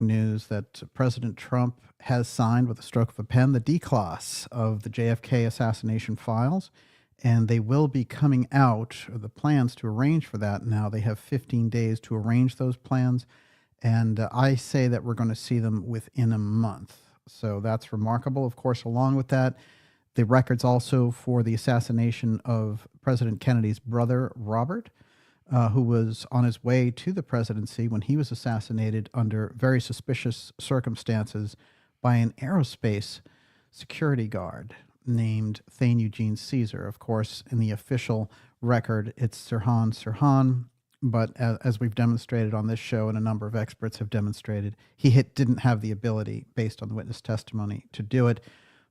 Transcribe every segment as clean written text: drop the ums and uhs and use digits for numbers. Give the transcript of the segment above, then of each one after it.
news that President Trump has signed with a stroke of a pen the declass of the JFK assassination files, and they will be coming out, or the plans to arrange for that now. They have 15 days to arrange those plans, and I say that we're going to see them within a month. So that's remarkable. Of course, along with that, the records also for the assassination of President Kennedy's brother, Robert, who was on his way to the presidency when he was assassinated under very suspicious circumstances by an aerospace security guard named Thane Eugene Caesar. Of course, in the official record, it's Sirhan Sirhan, but as we've demonstrated on this show and a number of experts have demonstrated, he didn't have the ability, based on the witness testimony, to do it.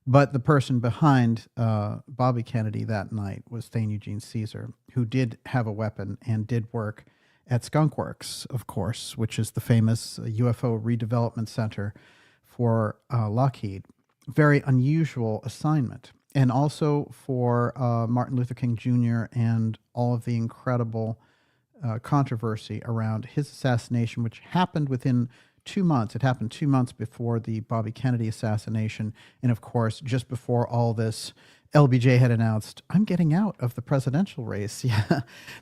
But the person behind Bobby Kennedy that night was Thane Eugene Caesar, who did have a weapon and did work at Skunk Works, of course, which is the famous UFO redevelopment center for Lockheed. Very unusual assignment. And also for Martin Luther King Jr. and all of the incredible controversy around his assassination, which happened within 2 months. It happened 2 months before the Bobby Kennedy assassination. And of course, just before all this, LBJ had announced, I'm getting out of the presidential race. Yeah,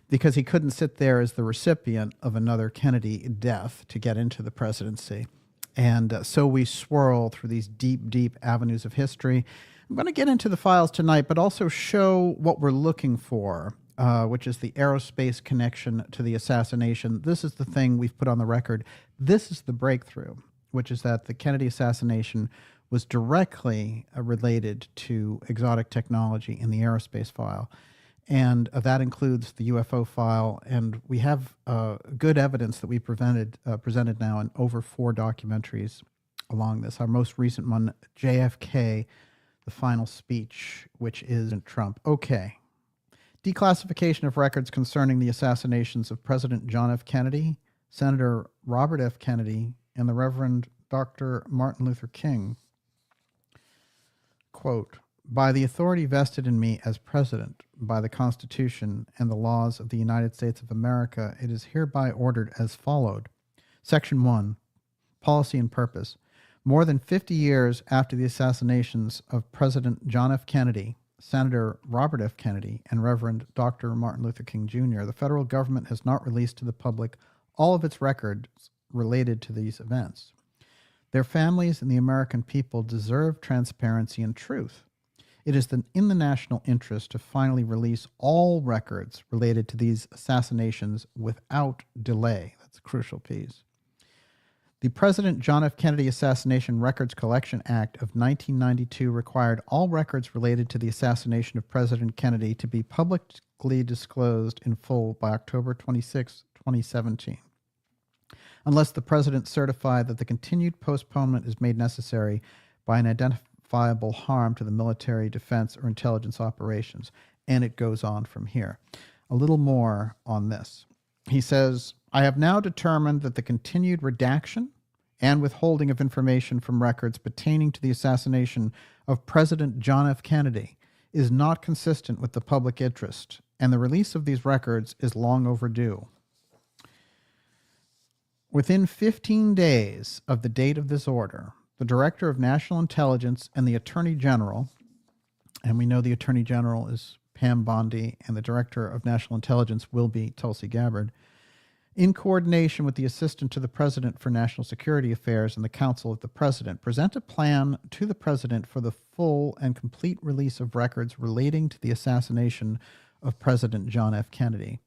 because he couldn't sit there as the recipient of another Kennedy death to get into the presidency. And so we swirl through these deep, deep avenues of history. I'm going to get into the files tonight, but also show what we're looking for, which is the aerospace connection to the assassination. This is the thing we've put on the record. This is the breakthrough, which is that the Kennedy assassination was directly related to exotic technology in the aerospace file. And that includes the UFO file. And we have good evidence that we presented now in over 4 documentaries along this. Our most recent one, JFK, the final speech, which is Trump. Okay. Declassification of records concerning the assassinations of President John F. Kennedy, Senator Robert F. Kennedy, and the Reverend Dr. Martin Luther King. Quote, by the authority vested in me as president, by the Constitution and the laws of the United States of America, it is hereby ordered as followed. Section 1, Policy and Purpose. More than 50 years after the assassinations of President John F. Kennedy, Senator Robert F. Kennedy, and Reverend Dr. Martin Luther King Jr., the federal government has not released to the public all of its records related to these events. Their families and the American people deserve transparency and truth. It is in the national interest to finally release all records related to these assassinations without delay. That's a crucial piece. The President John F. Kennedy Assassination Records Collection Act of 1992 required all records related to the assassination of President Kennedy to be publicly disclosed in full by October 26, 2017. Unless the President certified that the continued postponement is made necessary by an identifiable harm to the military, defense, or intelligence operations. And it goes on from here. A little more on this. He says, I have now determined that the continued redaction and withholding of information from records pertaining to the assassination of President John F. Kennedy is not consistent with the public interest, and the release of these records is long overdue. Within 15 days of the date of this order, the Director of National Intelligence and the Attorney General, and we know the Attorney General is Pam Bondi, and the Director of National Intelligence will be Tulsi Gabbard, in coordination with the Assistant to the President for National Security Affairs and the Council of the President, present a plan to the President for the full and complete release of records relating to the assassination of President John F. Kennedy.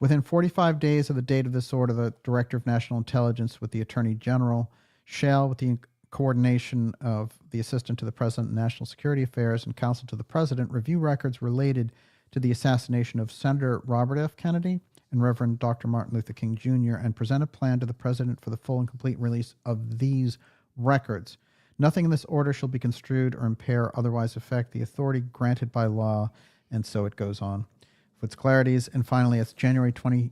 Within 45 days of the date of this order, the Director of National Intelligence with the Attorney General shall, with the coordination of the Assistant to the President of National Security Affairs and Counsel to the President, review records related to the assassination of Senator Robert F. Kennedy and Reverend Dr. Martin Luther King Jr. and present a plan to the President for the full and complete release of these records. Nothing in this order shall be construed or impair or otherwise affect the authority granted by law, and so it goes on. For its clarities, and finally, it's January 23rd,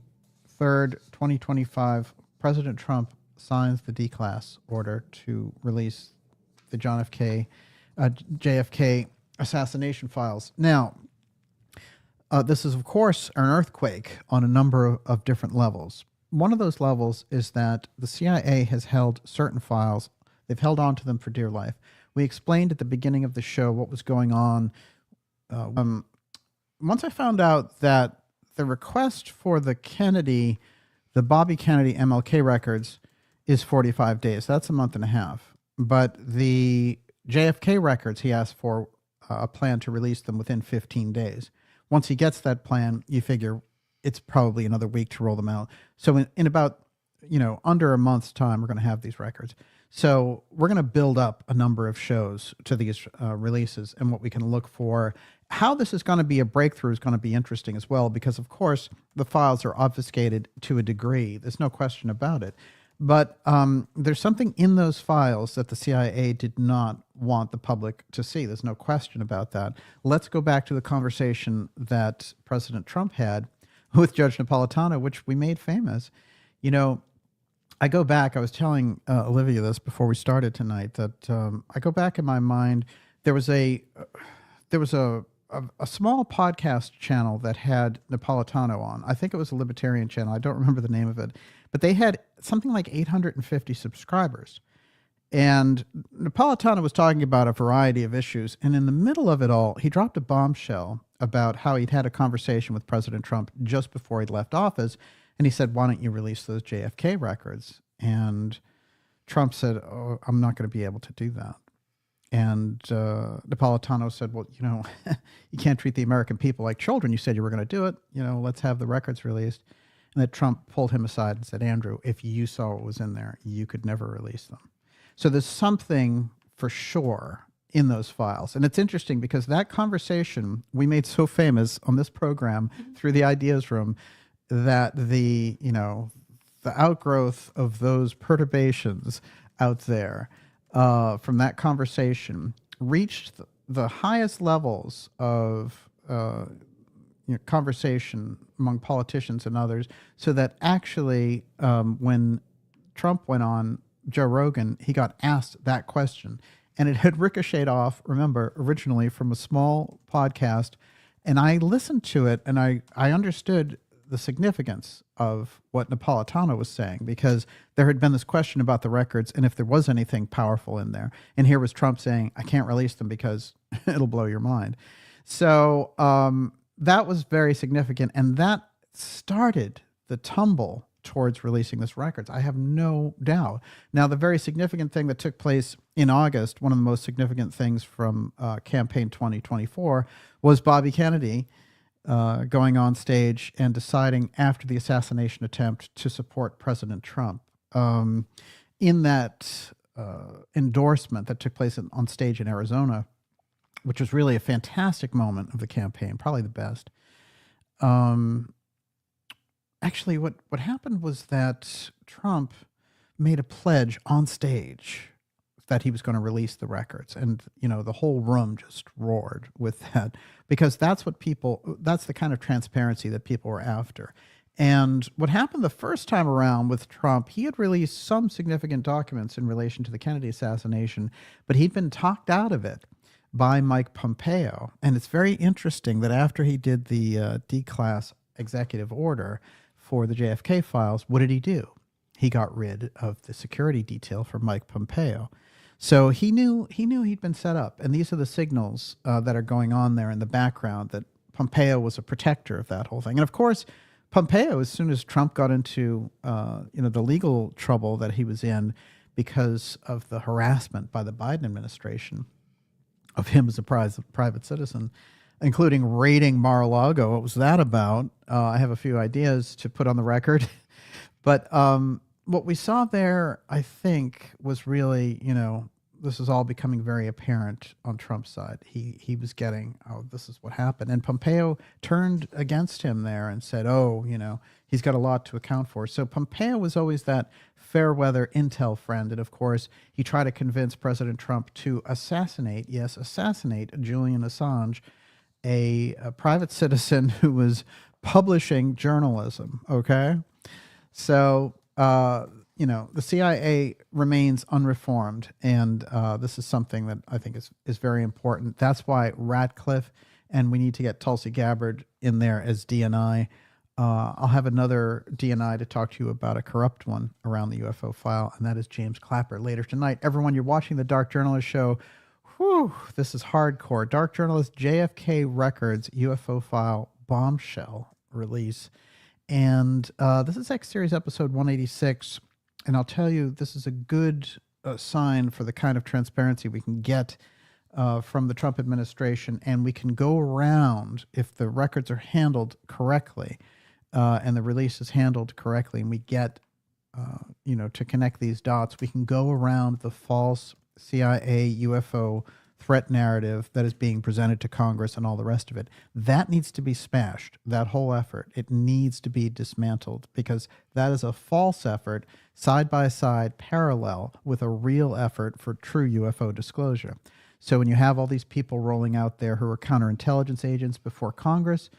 2025, President Trump signs the declass order to release the JFK assassination files. Now, this is, of course, an earthquake on a number of different levels. One of those levels is that the CIA has held certain files. They've held on to them for dear life. We explained at the beginning of the show what was going on. Once I found out that the request for the Bobby Kennedy MLK records is 45 days. That's a month and a half. But the JFK records, he asked for a plan to release them within 15 days. Once he gets that plan, you figure it's probably another week to roll them out. So in about, under a month's time, we're going to have these records. So we're going to build up a number of shows to these releases and what we can look for. How this is going to be a breakthrough is going to be interesting as well, because of course the files are obfuscated to a degree. There's no question about it. But there's something in those files that the CIA did not want the public to see. There's no question about that. Let's go back to the conversation that President Trump had with Judge Napolitano, which we made famous. I go back, I was telling Olivia this before we started tonight, that I go back in my mind, there was a small podcast channel that had Napolitano on. I think it was a libertarian channel. I don't remember the name of it, but they had something like 850 subscribers. And Napolitano was talking about a variety of issues. And in the middle of it all, he dropped a bombshell about how he'd had a conversation with President Trump just before he'd left office. And he said, why don't you release those JFK records? And Trump said, oh, I'm not going to be able to do that. And Napolitano said, well, you can't treat the American people like children. You said you were going to do it. Let's have the records released. And that Trump pulled him aside and said, Andrew, if you saw what was in there, you could never release them. So there's something for sure in those files. And it's interesting because that conversation we made so famous on this program through the Ideas Room, that the outgrowth of those perturbations out there from that conversation reached the highest levels of conversation among politicians and others, so that actually when Trump went on Joe Rogan, he got asked that question. And it had ricocheted off, remember, originally from a small podcast. And I listened to it and I understood the significance of what Napolitano was saying, because there had been this question about the records and if there was anything powerful in there. And here was Trump saying, I can't release them because it'll blow your mind. So that was very significant. And that started the tumble towards releasing this records. I have no doubt. Now, the very significant thing that took place in August, one of the most significant things from campaign 2024, was Bobby Kennedy going on stage and deciding after the assassination attempt to support President Trump. In that endorsement that took place on stage in Arizona, which was really a fantastic moment of the campaign, probably the best. Actually, what happened was that Trump made a pledge on stage that he was going to release the records. And, the whole room just roared with that, because that's the kind of transparency that people were after. And what happened the first time around with Trump, he had released some significant documents in relation to the Kennedy assassination, but he'd been talked out of it by Mike Pompeo. And it's very interesting that after he did the D-class executive order for the JFK files, what did he do? He got rid of the security detail for Mike Pompeo. So he knew he'd been set up. And these are the signals that are going on there in the background, that Pompeo was a protector of that whole thing. And of course, Pompeo, as soon as Trump got into the legal trouble that he was in because of the harassment by the Biden administration of him as a private citizen, including raiding Mar-a-Lago. What was that about? I have a few ideas to put on the record. But what we saw there, I think, was really, this is all becoming very apparent on Trump's side. He was getting, this is what happened. And Pompeo turned against him there and said, he's got a lot to account for. So Pompeo was always that fair weather intel friend. And of course, he tried to convince President Trump to assassinate Julian Assange, a private citizen who was publishing journalism. Okay. So, the CIA remains unreformed, and this is something that I think is very important. That's why Ratcliffe, and we need to get Tulsi Gabbard in there as DNI, I'll have another DNI to talk to you about a corrupt one around the UFO file, and that is James Clapper later tonight. Everyone, you're watching the Dark Journalist Show. Whew, this is hardcore. Dark Journalist JFK Records UFO file bombshell release. And this is X Series episode 186. And I'll tell you, this is a good sign for the kind of transparency we can get from the Trump administration. And we can go around, if the records are handled correctly and the release is handled correctly, and we get, to connect these dots, we can go around the false CIA UFO threat narrative that is being presented to Congress and all the rest of it. That needs to be smashed, that whole effort. It needs to be dismantled, because that is a false effort, side by side, parallel with a real effort for true UFO disclosure. So when you have all these people rolling out there who are counterintelligence agents before Congress,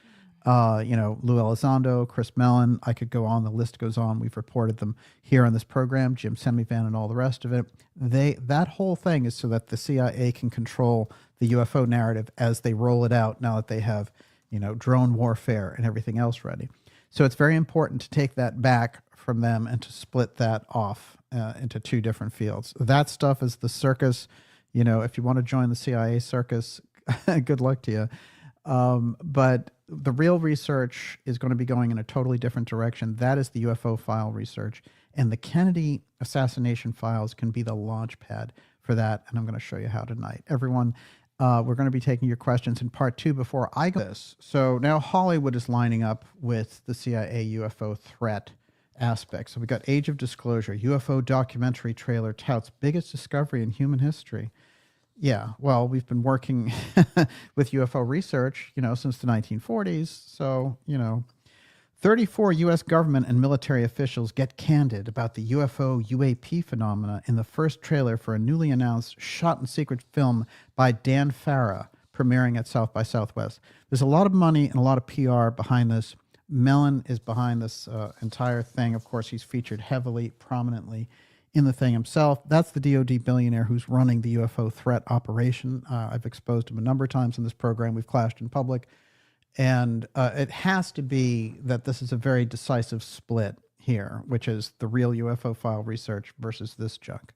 Lou Elizondo, Chris Mellon, I could go on, the list goes on. We've reported them here on this program, Jim Semivan and all the rest of it. That whole thing is so that the CIA can control the UFO narrative as they roll it out now that they have, drone warfare and everything else ready. So it's very important to take that back from them and to split that off into two different fields. That stuff is the circus. If you want to join the CIA circus, good luck to you. But the real research is going to be going in a totally different direction. That is the UFO file research. And the Kennedy assassination files can be the launch pad for that. And I'm going to show you how tonight. Everyone, we're going to be taking your questions in part 2 before I go this. So now Hollywood is lining up with the CIA UFO threat aspect. So we got Age of Disclosure, UFO documentary trailer touts biggest discovery in human history. Yeah, well, we've been working with UFO research, since the 1940s. So, 34 U.S. government and military officials get candid about the UFO UAP phenomena in the first trailer for a newly announced shot-in-secret film by Dan Farah, premiering at South by Southwest. There's a lot of money and a lot of PR behind this. Mellon is behind this entire thing. Of course, he's featured heavily, prominently in the thing himself. That's the DoD billionaire who's running the UFO threat operation. I've exposed him a number of times in this program. We've clashed in public. And it has to be that this is a very decisive split here, which is the real UFO file research versus this junk.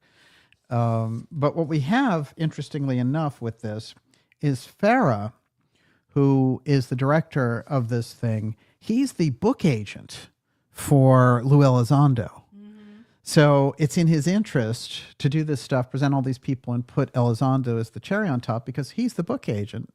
But what we have, interestingly enough, with this is Farah, who is the director of this thing. He's the book agent for Lou Elizondo. So it's in his interest to do this stuff, present all these people, and put Elizondo as the cherry on top because he's the book agent.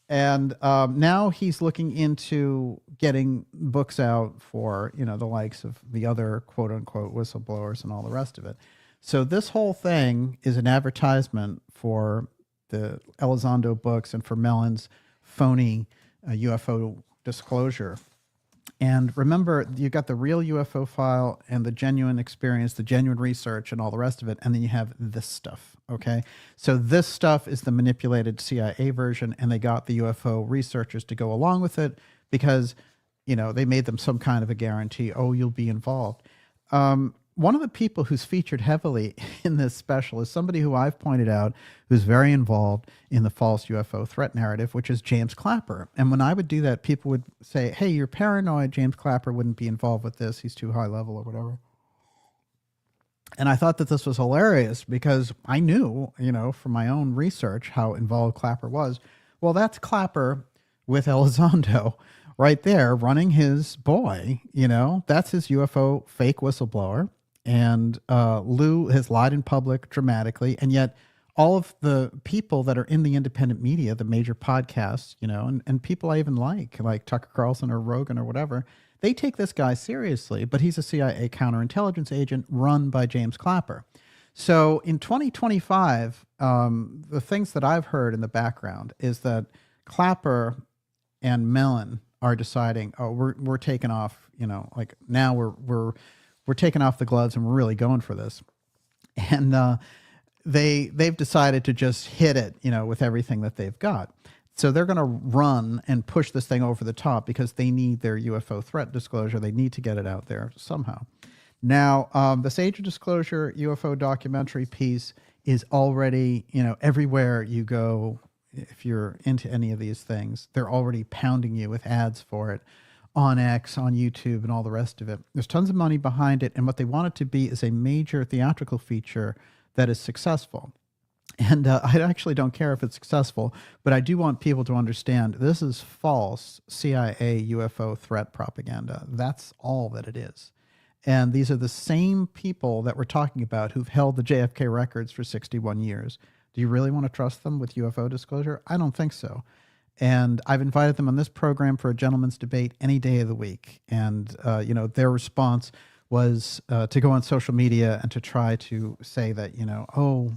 And now he's looking into getting books out for, the likes of the other quote unquote whistleblowers and all the rest of it. So this whole thing is an advertisement for the Elizondo books and for Mellon's phony UFO disclosure. And remember, you got the real UFO file and the genuine experience, the genuine research and all the rest of it. And then you have this stuff. Okay. So this stuff is the manipulated CIA version, and they got the UFO researchers to go along with it because, they made them some kind of a guarantee. Oh, you'll be involved. One of the people who's featured heavily in this special is somebody who I've pointed out who's very involved in the false UFO threat narrative, which is James Clapper. And when I would do that, people would say, hey, you're paranoid. James Clapper wouldn't be involved with this. He's too high level or whatever. And I thought that this was hilarious because I knew, from my own research how involved Clapper was. Well, that's Clapper with Elizondo right there running his boy. That's his UFO fake whistleblower. And Lou has lied in public dramatically. And yet all of the people that are in the independent media, the major podcasts, and people I even like Tucker Carlson or Rogan or whatever, they take this guy seriously, but he's a CIA counterintelligence agent run by James Clapper. So in 2025, the things that I've heard in the background is that Clapper and Mellon are deciding, oh, we're taking off, now we're taking off the gloves and we're really going for this. And they've decided to just hit it, with everything that they've got. So they're going to run and push this thing over the top because they need their UFO threat disclosure. They need to get it out there somehow. Now, this Age of Disclosure UFO documentary piece is already, everywhere you go, if you're into any of these things, they're already pounding you with ads for it on X, on YouTube, and all the rest of it. There's tons of money behind it, and what they want it to be is a major theatrical feature that is successful. And I actually don't care if it's successful, but I do want people to understand this is false CIA UFO threat propaganda. That's all that it is. And these are the same people that we're talking about who've held the JFK records for 61 years. Do you really want to trust them with UFO disclosure? I don't think so. And I've invited them on this program for a gentleman's debate any day of the week. And, their response was to go on social media and to try to say that, oh,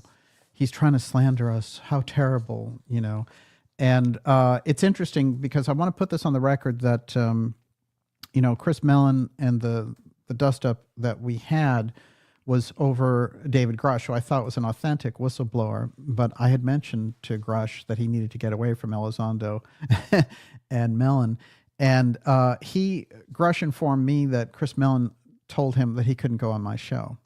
he's trying to slander us. How terrible, And it's interesting because I want to put this on the record that, Chris Mellon and the dust-up that we had was over David Grush, who I thought was an authentic whistleblower, but I had mentioned to Grush that he needed to get away from Elizondo and Mellon. And Grush informed me that Chris Mellon told him that he couldn't go on my show.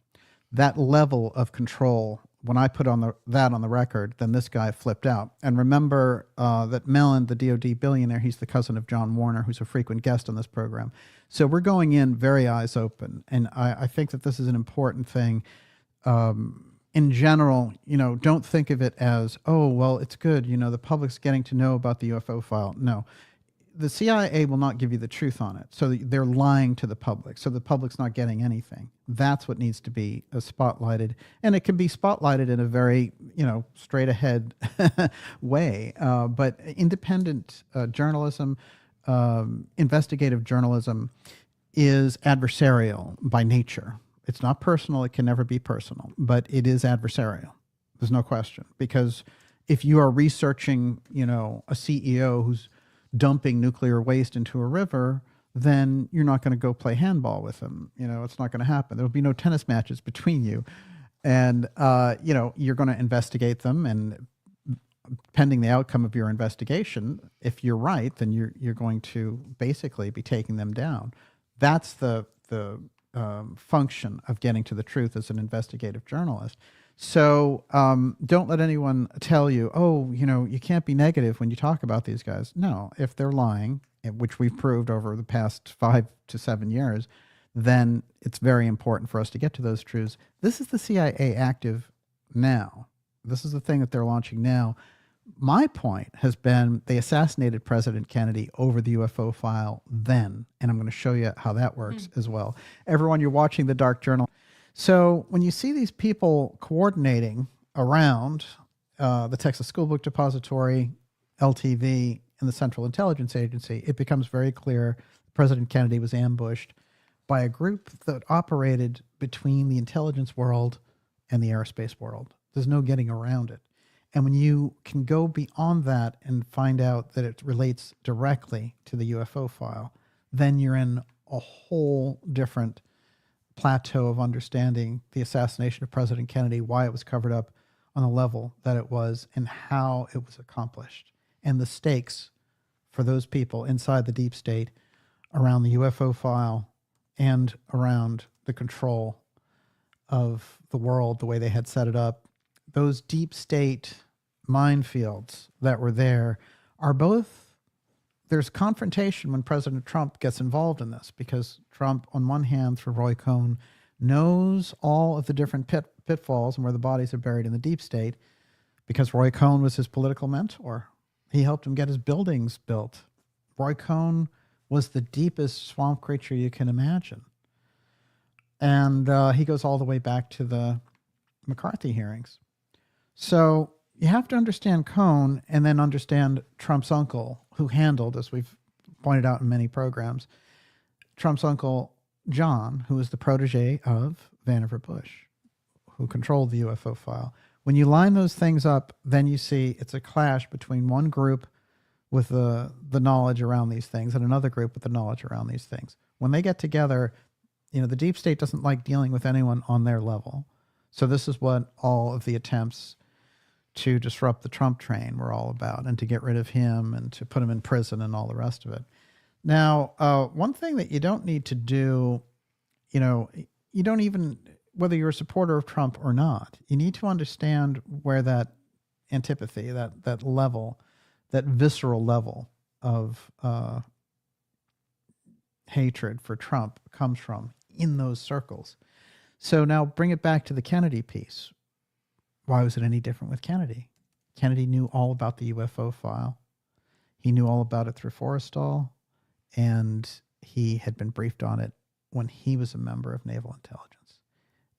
That level of control, when I put that on the record, then this guy flipped out. And remember that Mellon, the DOD billionaire, he's the cousin of John Warner, who's a frequent guest on this program. So we're going in very eyes open. And I think that this is an important thing. In general, don't think of it as, oh, well, it's good. The public's getting to know about the UFO file. No. The CIA will not give you the truth on it. So they're lying to the public. So the public's not getting anything. That's what needs to be spotlighted. And it can be spotlighted in a very, straight ahead way. But independent journalism, investigative journalism is adversarial by nature. It's not personal. It can never be personal, but it is adversarial. There's no question. Because if you are researching, a CEO who's dumping nuclear waste into a river, then you're not going to go play handball with him. It's not going to happen. There'll be no tennis matches between you. And, you're going to investigate them. And pending the outcome of your investigation, if you're right, then you're going to basically be taking them down. That's the function of getting to the truth as an investigative journalist. So don't let anyone tell you, oh, you can't be negative when you talk about these guys. No, if they're lying, which we've proved over the past 5 to 7 years, then it's very important for us to get to those truths. This is the CIA active now. This is the thing that they're launching now. My point has been they assassinated President Kennedy over the UFO file then, and I'm going to show you how that works as well. Everyone, you're watching The Dark Journal. So when you see these people coordinating around the Texas School Book Depository, LTV, and the Central Intelligence Agency, it becomes very clear President Kennedy was ambushed by a group that operated between the intelligence world and the aerospace world. There's no getting around it. And when you can go beyond that and find out that it relates directly to the UFO file, then you're in a whole different plateau of understanding the assassination of President Kennedy, why it was covered up on the level that it was, and how it was accomplished, and the stakes for those people inside the deep state around the UFO file and around the control of the world, the way they had set it up. Those deep state minefields that were there are both. There's confrontation when President Trump gets involved in this, because Trump, on one hand, through Roy Cohn, knows all of the different pitfalls and where the bodies are buried in the deep state, because Roy Cohn was his political mentor. He helped him get his buildings built. Roy Cohn was the deepest swamp creature you can imagine. And he goes all the way back to the McCarthy hearings. So you have to understand Cohn and then understand Trump's uncle, who handled, as we've pointed out in many programs, Trump's uncle, John, who was the protege of Vannevar Bush, who controlled the UFO file. When you line those things up, then you see it's a clash between one group with the knowledge around these things and another group with the knowledge around these things. When they get together, the deep state doesn't like dealing with anyone on their level. So this is what all of the attempts to disrupt the Trump train were all about, and to get rid of him and to put him in prison and all the rest of it. Now, one thing that you don't need to do, you don't even, whether you're a supporter of Trump or not, you need to understand where that antipathy, that level, that visceral level of hatred for Trump comes from in those circles. So now bring it back to the Kennedy piece. Why was it any different with Kennedy? Kennedy knew all about the UFO file. He knew all about it through Forrestal, and he had been briefed on it when he was a member of Naval Intelligence.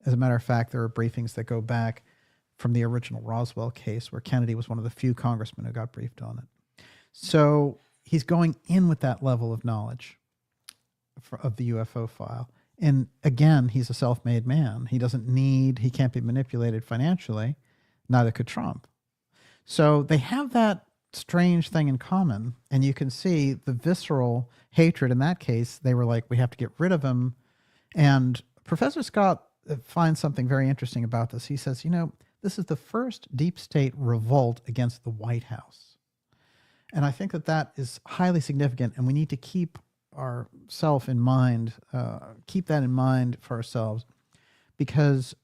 As a matter of fact, there are briefings that go back from the original Roswell case where Kennedy was one of the few congressmen who got briefed on it. So he's going in with that level of knowledge of the UFO file. And again, he's a self-made man. He can't be manipulated financially. Neither could Trump. So they have that strange thing in common. And you can see the visceral hatred in that case. They were like, we have to get rid of him. And Professor Scott finds something very interesting about this. He says, this is the first deep state revolt against the White House. And I think that is highly significant, and we need to keep ourselves in mind, keep that in mind for ourselves, because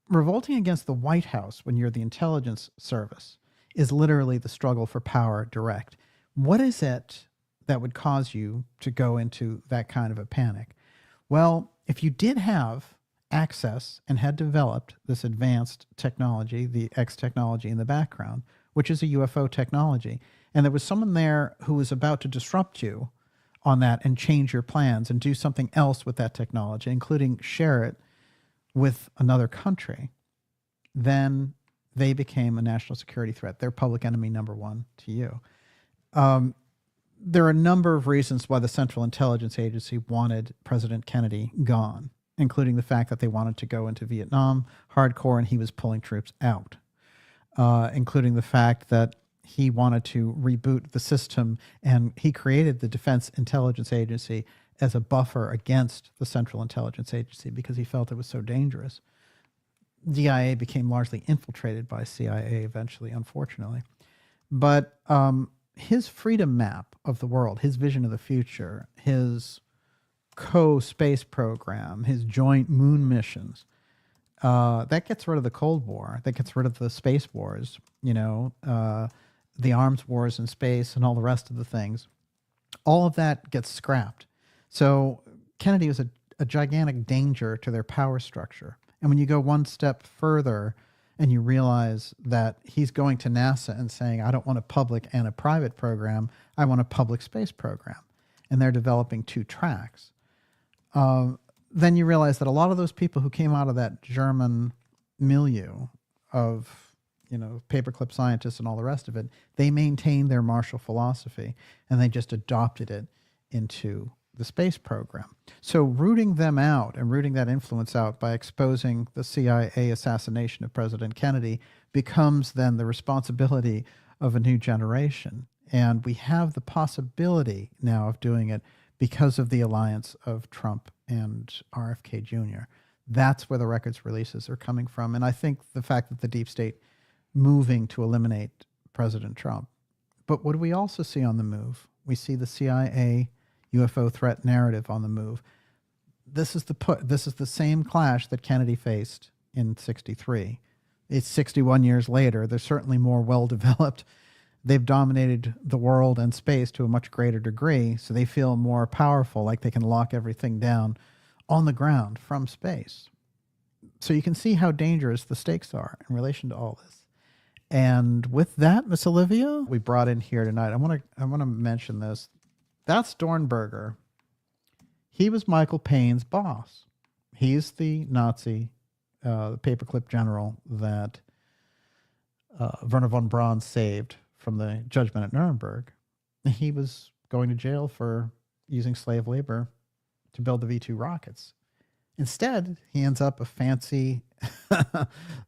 revolting against the White House when you're the intelligence service is literally the struggle for power direct. What is it that would cause you to go into that kind of a panic? Well, if you did have access and had developed this advanced technology, the X technology in the background, which is a UFO technology, and there was someone there who was about to disrupt you on that and change your plans and do something else with that technology, including share it with another country, then they became a national security threat. They're public enemy number one to you. There are a number of reasons why the Central Intelligence Agency wanted President Kennedy gone, including the fact that they wanted to go into Vietnam hardcore and he was pulling troops out, including the fact that he wanted to reboot the system, and he created the Defense Intelligence Agency as a buffer against the Central Intelligence Agency because he felt it was so dangerous. DIA became largely infiltrated by CIA eventually, unfortunately. But his freedom map of the world, his vision of the future, his co-space program, his joint moon missions, that gets rid of the Cold War. That gets rid of the space wars, the arms wars in space and all the rest of the things. All of that gets scrapped. So Kennedy was a gigantic danger to their power structure. And when you go one step further and you realize that he's going to NASA and saying, I don't want a public and a private program, I want a public space program. And they're developing two tracks. Then you realize that a lot of those people who came out of that German milieu of, paperclip scientists and all the rest of it, they maintained their Marshall philosophy and they just adopted it into the space program. So rooting them out and rooting that influence out by exposing the CIA assassination of President Kennedy becomes then the responsibility of a new generation. And we have the possibility now of doing it because of the alliance of Trump and RFK Jr. That's where the records releases are coming from. And I think the fact that the deep state moving to eliminate President Trump. But what do we also see on the move? We see the CIA UFO threat narrative on the move. This is the same clash that Kennedy faced in 1963. It's 61 years later. They're certainly more well-developed. They've dominated the world and space to a much greater degree, so they feel more powerful, like they can lock everything down on the ground from space. So you can see how dangerous the stakes are in relation to all this. And with that, Miss Olivia, we brought in here tonight. I want to mention this. That's Dornberger. He was Michael Payne's boss. He's the Nazi, the paperclip general that Werner von Braun saved from the judgment at Nuremberg. He was going to jail for using slave labor to build the V-2 rockets. Instead, he ends up a fancy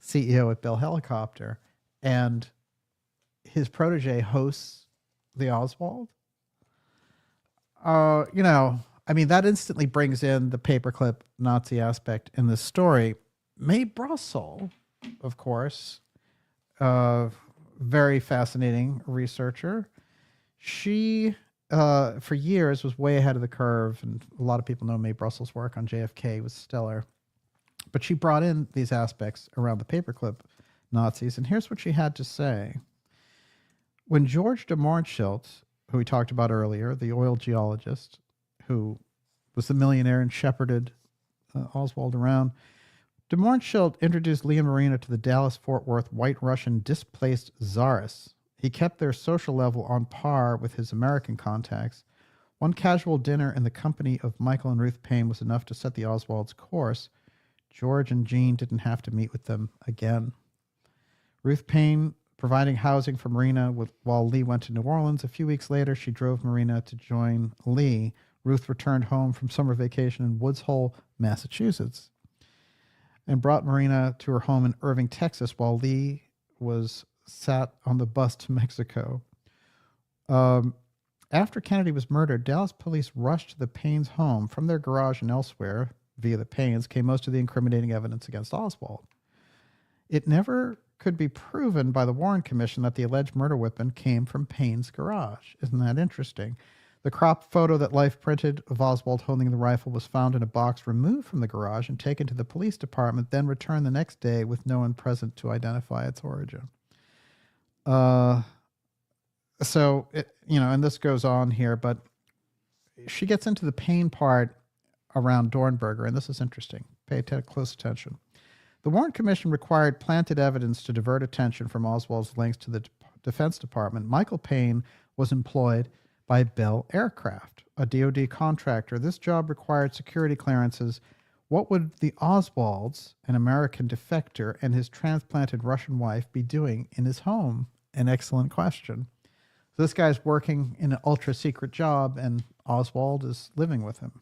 CEO at Bell Helicopter, and his protege hosts the Oswald. That instantly brings in the paperclip Nazi aspect in this story. Mae Brussel, of course, very fascinating researcher. She, for years, was way ahead of the curve, and a lot of people know Mae Brussel's work on JFK was stellar. But she brought in these aspects around the paperclip Nazis, and here's what she had to say. When George de Mohrenschildt, who we talked about earlier, the oil geologist who was the millionaire and shepherded Oswald around. De Mohrenschildt introduced Lee and Marina to the Dallas-Fort Worth White Russian displaced czars. He kept their social level on par with his American contacts. One casual dinner in the company of Michael and Ruth Paine was enough to set the Oswalds' course. George and Jean didn't have to meet with them again. Ruth Paine providing housing for Marina while Lee went to New Orleans. A few weeks later, she drove Marina to join Lee. Ruth returned home from summer vacation in Woods Hole, Massachusetts, and brought Marina to her home in Irving, Texas, while Lee was sat on the bus to Mexico. After Kennedy was murdered, Dallas police rushed to the Paines' home. From their garage and elsewhere, via the Paines, came most of the incriminating evidence against Oswald. It never could be proven by the Warren Commission that the alleged murder weapon came from Paine's garage. Isn't that interesting? The crop photo that Life printed of Oswald holding the rifle was found in a box removed from the garage and taken to the police department, then returned the next day with no one present to identify its origin. So, and this goes on here, but she gets into the Paine part around Dornberger, and this is interesting. Pay close attention. The Warren Commission required planted evidence to divert attention from Oswald's links to the Defense Department. Michael Paine was employed by Bell Aircraft, a DoD contractor. This job required security clearances. What would the Oswalds, an American defector, and his transplanted Russian wife be doing in his home? An excellent question. So this guy's working in an ultra-secret job, and Oswald is living with him.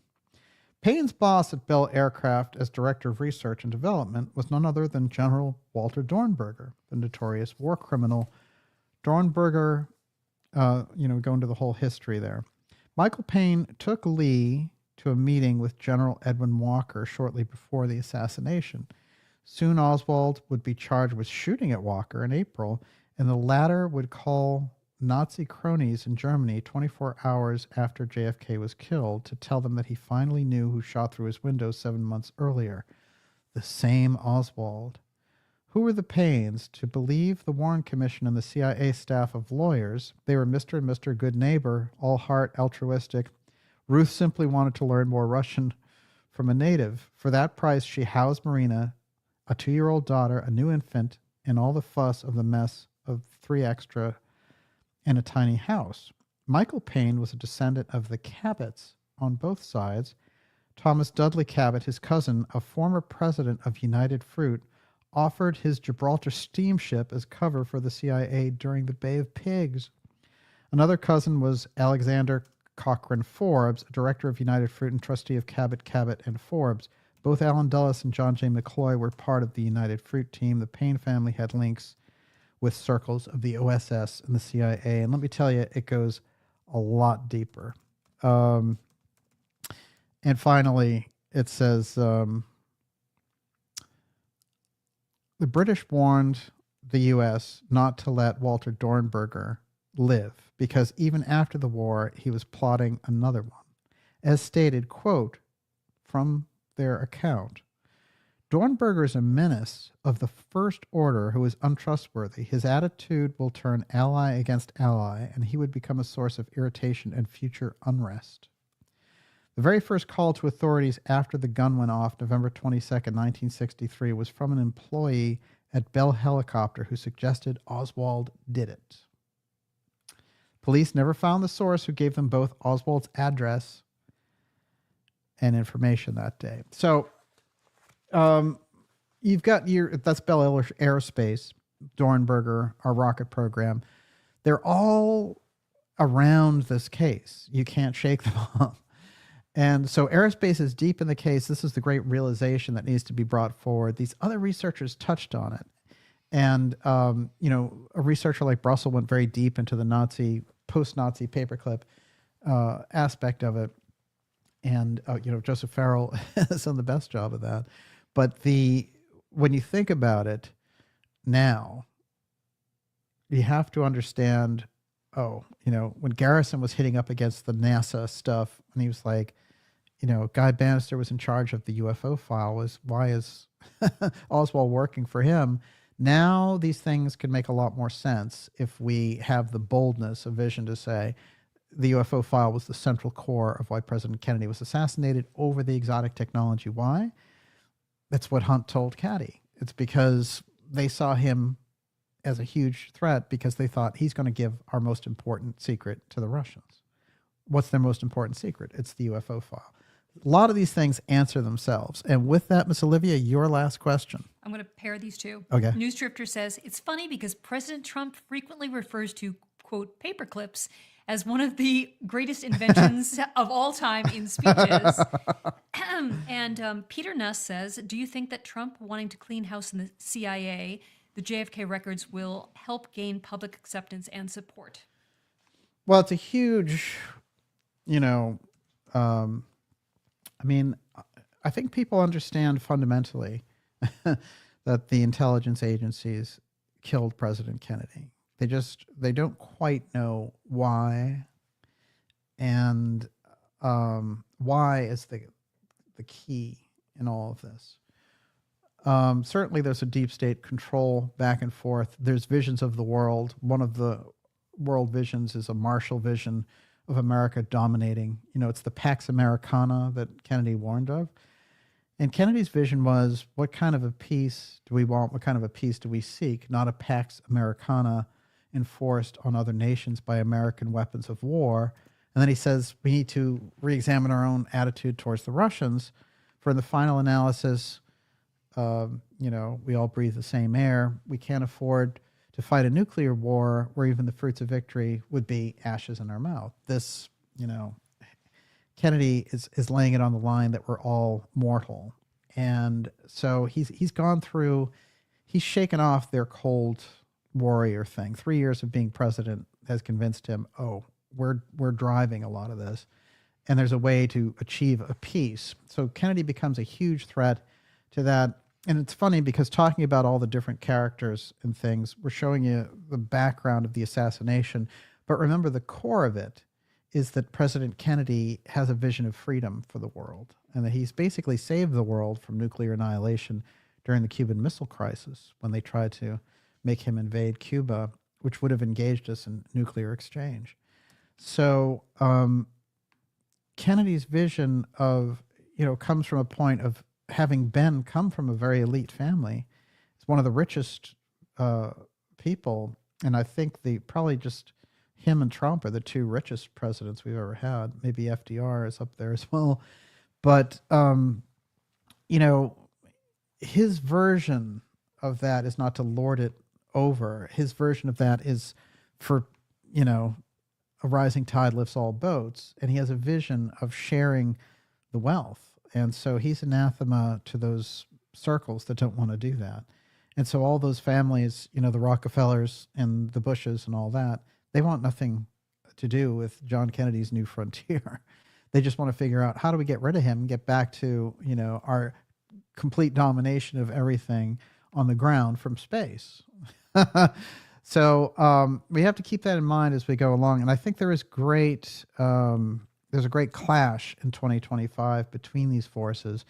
Paine's boss at Bell Aircraft as Director of Research and Development was none other than General Walter Dornberger, the notorious war criminal. Dornberger, we go into the whole history there. Michael Paine took Lee to a meeting with General Edwin Walker shortly before the assassination. Soon Oswald would be charged with shooting at Walker in April, and the latter would call Nazi cronies in Germany 24 hours after JFK was killed to tell them that he finally knew who shot through his window 7 months earlier. The same Oswald. Who were the Paines? To believe the Warren Commission and the CIA staff of lawyers, they were Mr. and Mr. Good Neighbor, all heart, altruistic. Ruth simply wanted to learn more Russian from a native. For that price, she housed Marina, a 2-year-old daughter, a new infant, and all the fuss of the mess of 3 extra in a tiny house. Michael Paine was a descendant of the Cabots on both sides. Thomas Dudley Cabot, his cousin, a former president of United Fruit, offered his Gibraltar steamship as cover for the CIA during the Bay of Pigs. Another cousin was Alexander Cochran Forbes, a director of United Fruit and trustee of Cabot, and Forbes. Both Allen Dulles and John J. McCloy were part of the United Fruit team. The Paine family had links with circles of the OSS and the CIA. And let me tell you, it goes a lot deeper. And finally, it says, the British warned the U.S. not to let Walter Dornberger live because even after the war, he was plotting another one. As stated, quote, from their account, Dornberger is a menace of the first order who is untrustworthy. His attitude will turn ally against ally, and he would become a source of irritation and future unrest. The very first call to authorities after the gun went off, November 22nd, 1963, was from an employee at Bell Helicopter who suggested Oswald did it. Police never found the source who gave them both Oswald's address and information that day. So, you've got that's Bell Aerospace, Dornberger, our rocket program. They're all around this case. You can't shake them off. And so aerospace is deep in the case. This is the great realization that needs to be brought forward. These other researchers touched on it. And, a researcher like Brussel went very deep into the post-Nazi paperclip aspect of it. And, Joseph Farrell has done the best job of that. But when you think about it now, you have to understand, when Garrison was hitting up against the NASA stuff, and he was like, Guy Bannister was in charge of the UFO file, why is Oswald working for him? Now these things can make a lot more sense if we have the boldness of vision to say, the UFO file was the central core of why President Kennedy was assassinated over the exotic technology. Why? That's what Hunt told Caddy. It's because they saw him as a huge threat because they thought he's going to give our most important secret to the Russians. What's their most important secret? It's the UFO file. A lot of these things answer themselves. And with that, Miss Olivia, your last question. I'm going to pair these two. Okay. News Drifter says, it's funny because President Trump frequently refers to, quote, paper clips as one of the greatest inventions of all time in speeches. And Peter Nuss says, do you think that Trump wanting to clean house in the CIA, the JFK records, will help gain public acceptance and support? Well, it's a huge, I mean, I think people understand fundamentally that the intelligence agencies killed President Kennedy. They don't quite know why, and why is the key in all of this. Certainly there's a deep state control back and forth. There's visions of the world. One of the world visions is a Marshall vision of America dominating. It's the Pax Americana that Kennedy warned of. And Kennedy's vision was, what kind of a peace do we want? What kind of a peace do we seek? Not a Pax Americana enforced on other nations by American weapons of war. And then he says we need to re-examine our own attitude towards the Russians. For in the final analysis, we all breathe the same air. We can't afford to fight a nuclear war where even the fruits of victory would be ashes in our mouth. This, Kennedy is laying it on the line that we're all mortal. And so he's gone through, he's shaken off their cold warrior thing. 3 years of being president has convinced him, we're driving a lot of this, and there's a way to achieve a peace. So Kennedy becomes a huge threat to that. And it's funny because talking about all the different characters and things, we're showing you the background of the assassination. But remember, the core of it is that President Kennedy has a vision of freedom for the world, and that he's basically saved the world from nuclear annihilation during the Cuban Missile Crisis when they tried to make him invade Cuba, which would have engaged us in nuclear exchange. So Kennedy's vision of, comes from a point of having come from a very elite family. It's one of the richest people, and I think probably just him and Trump are the two richest presidents we've ever had. Maybe FDR is up there as well. But, his version of that is not to lord it over. His version of that is for, a rising tide lifts all boats. And he has a vision of sharing the wealth. And so he's anathema to those circles that don't want to do that. And so all those families, the Rockefellers and the Bushes and all that, they want nothing to do with John Kennedy's new frontier. They just want to figure out, how do we get rid of him and get back to, our complete domination of everything on the ground from space. So we have to keep that in mind as we go along. And I think there's a great clash in 2025 between these forces.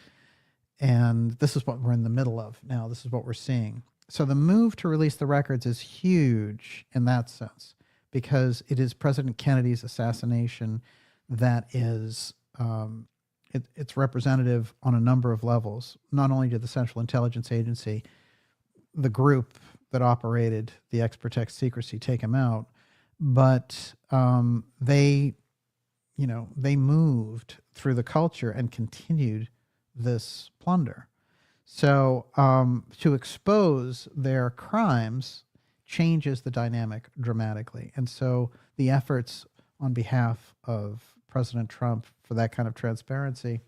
And this is what we're in the middle of now. This is what we're seeing. So the move to release the records is huge in that sense, because it is President Kennedy's assassination that is, it's representative on a number of levels, not only to the Central Intelligence Agency, the group that operated the Ex-Protect secrecy, take him out, but they moved through the culture and continued this plunder. So to expose their crimes changes the dynamic dramatically. And so the efforts on behalf of President Trump for that kind of transparency,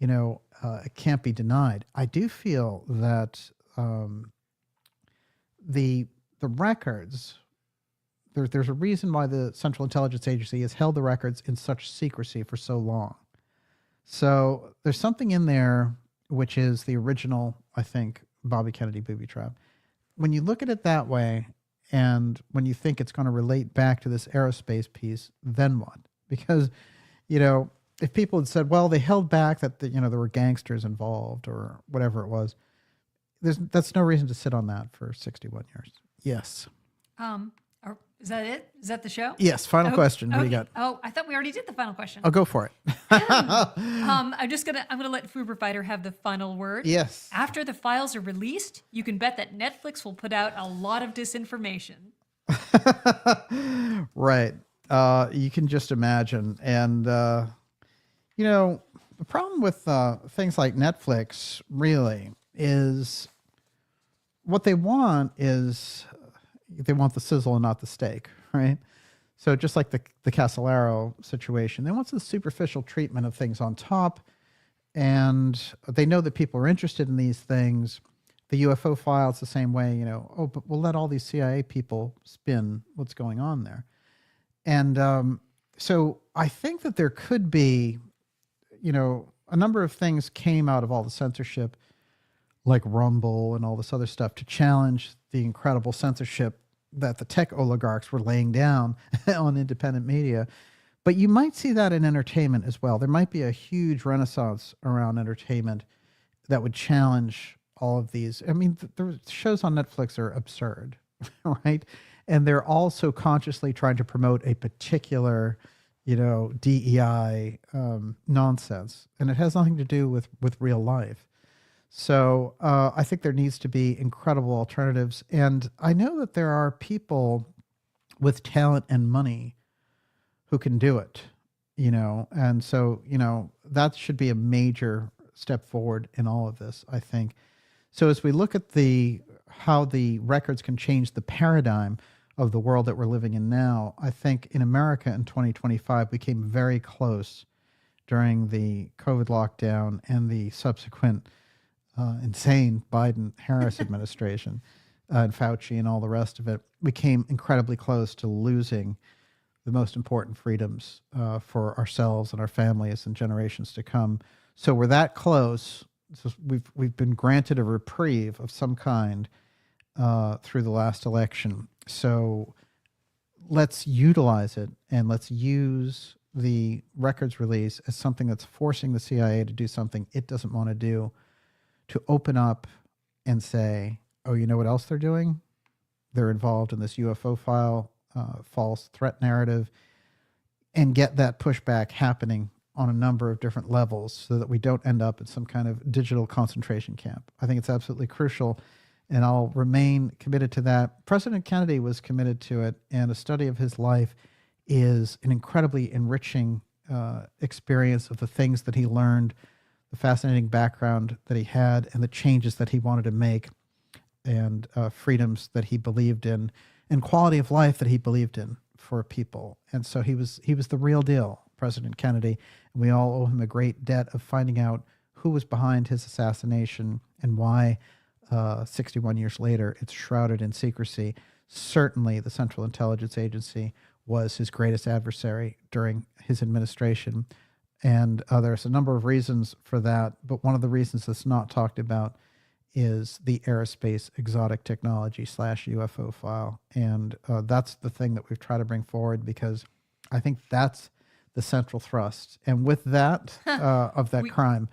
it can't be denied. I do feel that the records, there's a reason why the Central Intelligence Agency has held the records in such secrecy for so long. So there's something in there which is the original, I think, Bobby Kennedy booby trap. When you look at it that way, and when you think it's going to relate back to this aerospace piece, then what? Because, if people had said, well, they held back that there were gangsters involved or whatever it was, that's no reason to sit on that for 61 years. Yes. Is that it? Is that the show? Yes, final question. What do you got? Oh, I thought we already did the final question. I'll go for it. I'm gonna let Fuber Fighter have the final word. Yes. After the files are released, you can bet that Netflix will put out a lot of disinformation. Right. You can just imagine. And, the problem with things like Netflix really is what they want is they want the sizzle and not the steak, right? So just like the Casolaro situation, they want the superficial treatment of things on top. And they know that people are interested in these things. The UFO file, it's the same way, but we'll let all these CIA people spin what's going on there. And so I think that there could be, a number of things came out of all the censorship, like Rumble and all this other stuff, to challenge the incredible censorship that the tech oligarchs were laying down on independent media. But you might see that in entertainment as well. There might be a huge renaissance around entertainment that would challenge all of these. I mean, the shows on Netflix are absurd, right? And they're also consciously trying to promote a particular, DEI nonsense. And it has nothing to do with real life. So I think there needs to be incredible alternatives. And I know that there are people with talent and money who can do it, and so, that should be a major step forward in all of this, I think. So as we look at how the records can change the paradigm of the world that we're living in now, I think in America in 2025, we came very close during the COVID lockdown and the subsequent insane Biden-Harris administration and Fauci and all the rest of it. We came incredibly close to losing the most important freedoms for ourselves and our families and generations to come. So we're that close. So we've been granted a reprieve of some kind through the last election. So let's utilize it, and let's use the records release as something that's forcing the CIA to do something it doesn't want to do, to open up and say, oh, you know what else they're doing? They're involved in this UFO file, false threat narrative, and get that pushback happening on a number of different levels so that we don't end up in some kind of digital concentration camp. I think it's absolutely crucial, and I'll remain committed to that. President Kennedy was committed to it, and a study of his life is an incredibly enriching experience of the things that he learned, the fascinating background that he had, and the changes that he wanted to make, and freedoms that he believed in, and quality of life that he believed in for people. And so he was the real deal, President Kennedy. And we all owe him a great debt of finding out who was behind his assassination and why 61 years later it's shrouded in secrecy. Certainly the Central Intelligence Agency was his greatest adversary during his administration. And there's a number of reasons for that, but one of the reasons that's not talked about is the aerospace exotic technology / UFO file. And that's the thing that we've tried to bring forward, because I think that's the central thrust. And with that, of that crime,